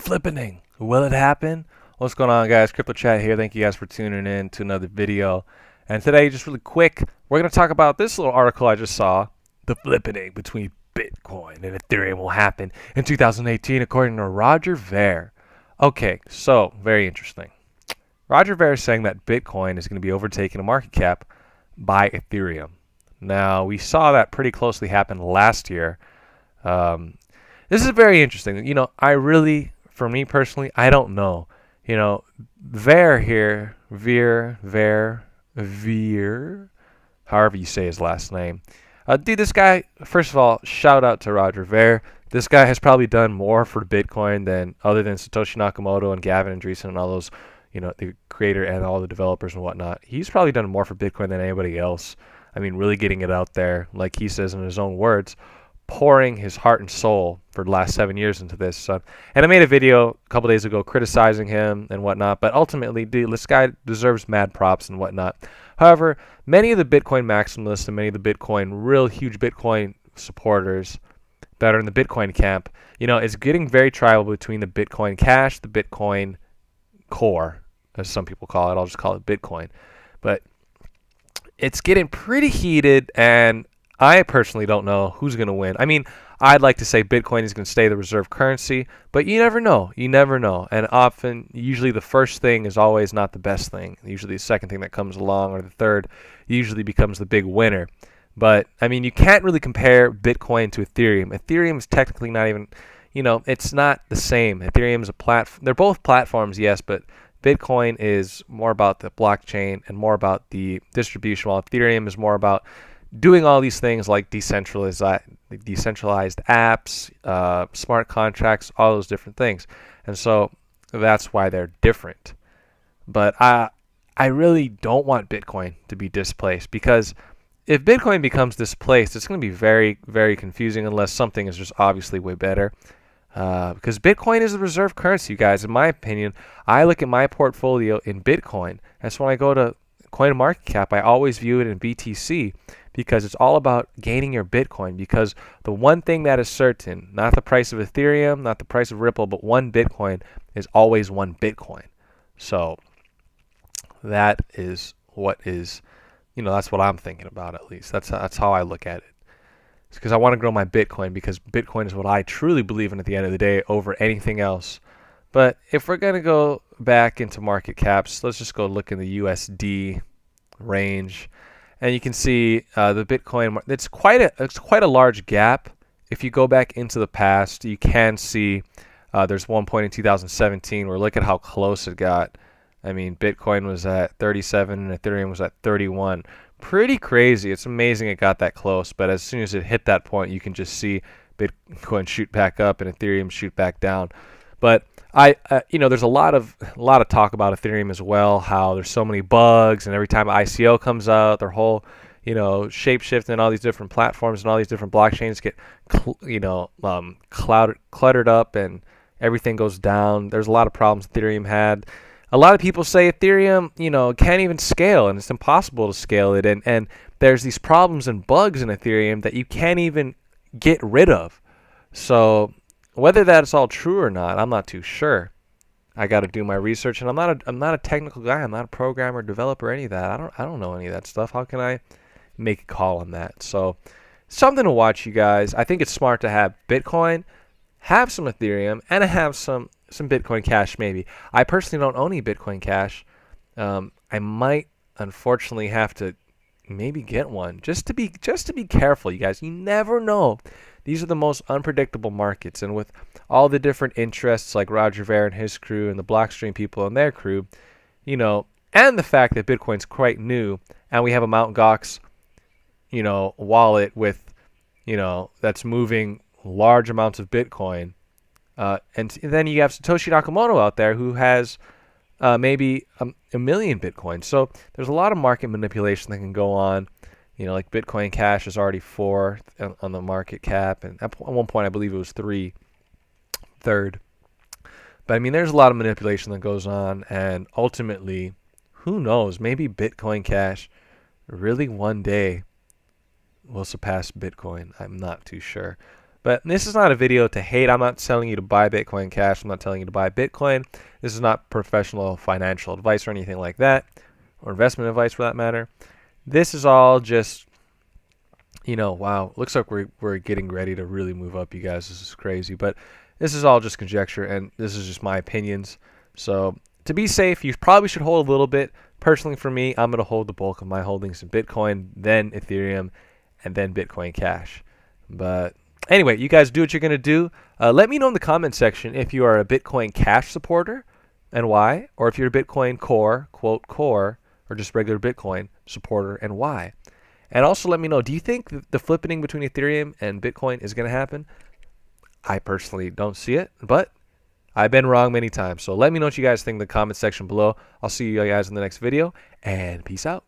Flippening. Will it happen? What's going on, guys? Crypto Chat here. Thank you guys for tuning in to another video. And today, just really quick, we're going to talk about this little article I just saw. The flippening between Bitcoin and Ethereum will happen in 2018, according to Roger Ver. Okay, so very interesting. Roger Ver is saying that Bitcoin is going to be overtaking a market cap by Ethereum. Now, we saw that pretty closely happen last year. This is very interesting. For me personally, I don't know. Ver here, Veer, however you say his last name. Dude, this guy, first of all, shout out to Roger Ver. This guy has probably done more for Bitcoin other than Satoshi Nakamoto and Gavin Andresen and all those, the creator and all the developers and whatnot. He's probably done more for Bitcoin than anybody else. I mean, really getting it out there, like he says in his own words, pouring his heart and soul for the last 7 years into this. And I made a video a couple days ago criticizing him and whatnot, but ultimately, dude, this guy deserves mad props and whatnot. However, many of the Bitcoin maximalists and many of the real huge Bitcoin supporters that are in the Bitcoin camp, it's getting very tribal between the Bitcoin Cash, the Bitcoin Core, as some people call it. I'll just call it Bitcoin. But it's getting pretty heated, and I personally don't know who's going to win. I mean, I'd like to say Bitcoin is going to stay the reserve currency, but you never know. You never know. And usually the first thing is always not the best thing. Usually the second thing that comes along or the third usually becomes the big winner. But, I mean, you can't really compare Bitcoin to Ethereum. Ethereum is technically not even, it's not the same. Ethereum is a platform. They're both platforms, yes, but Bitcoin is more about the blockchain and more about the distribution, while Ethereum is more about doing all these things like decentralized apps, smart contracts, all those different things. And so that's why they're different. But I really don't want Bitcoin to be displaced, because if Bitcoin becomes displaced, it's going to be very, very confusing unless something is just obviously way better. Because Bitcoin is the reserve currency, you guys. In my opinion, I look at my portfolio in Bitcoin. That's when I go to CoinMarketCap, I always view it in BTC, because it's all about gaining your Bitcoin. Because the one thing that is certain, not the price of Ethereum, not the price of Ripple, but one Bitcoin is always one Bitcoin. So that is what is, that's what I'm thinking about, at least. That's how I look at it. It's because I want to grow my Bitcoin, because Bitcoin is what I truly believe in at the end of the day over anything else. But if we're going to go back into market caps, let's just go look in the USD range. And you can see the Bitcoin, it's quite a large gap. If you go back into the past, you can see there's one point in 2017 where look at how close it got. I mean, Bitcoin was at 37 and Ethereum was at 31. Pretty crazy. It's amazing it got that close. But as soon as it hit that point, you can just see Bitcoin shoot back up and Ethereum shoot back down. But there's a lot of talk about Ethereum as well, how there's so many bugs, and every time ICO comes out, their whole, shape-shifting and all these different platforms and all these different blockchains get, cluttered up, and everything goes down. There's a lot of problems Ethereum had. A lot of people say Ethereum, can't even scale, and it's impossible to scale it, and there's these problems and bugs in Ethereum that you can't even get rid of. So whether that's all true or not, I'm not too sure. I got to do my research, and I'm not a technical guy. I'm not a programmer, developer, any of that. I don't know any of that stuff. How can I make a call on that? So something to watch, you guys. I think it's smart to have Bitcoin, have some Ethereum, and have some Bitcoin Cash maybe. I personally don't own any Bitcoin Cash. I might unfortunately have to maybe get one just to be careful, you guys. You never know. These are the most unpredictable markets, and with all the different interests like Roger Ver and his crew and the Blockstream people and their crew, and the fact that Bitcoin's quite new, and we have a Mt. Gox, wallet with, that's moving large amounts of Bitcoin, and then you have Satoshi Nakamoto out there who has maybe a million Bitcoin. So there's a lot of market manipulation that can go on. Like Bitcoin Cash is already 4 on the market cap, and at one point I believe it was 3rd. But I mean, there's a lot of manipulation that goes on, and ultimately, who knows? Maybe Bitcoin Cash really one day will surpass Bitcoin. I'm not too sure. But this is not a video to hate. I'm not telling you to buy Bitcoin Cash. I'm not telling you to buy Bitcoin. This is not professional financial advice or anything like that, or investment advice for that matter. This is all just, wow, looks like we're getting ready to really move up, you guys. This is crazy. But this is all just conjecture, and this is just my opinions. So to be safe, you probably should hold a little bit. Personally, for me, I'm going to hold the bulk of my holdings in Bitcoin, then Ethereum, and then Bitcoin Cash. But anyway, you guys do what you're going to do. Let me know in the comment section if you are a Bitcoin Cash supporter and why, or if you're a Bitcoin Core, quote Core, or just regular Bitcoin supporter and why. And also let me know, do you think the flippening between Ethereum and Bitcoin is going to happen? I personally don't see it, but I've been wrong many times. So let me know what you guys think in the comment section below. I'll see you guys in the next video, and peace out.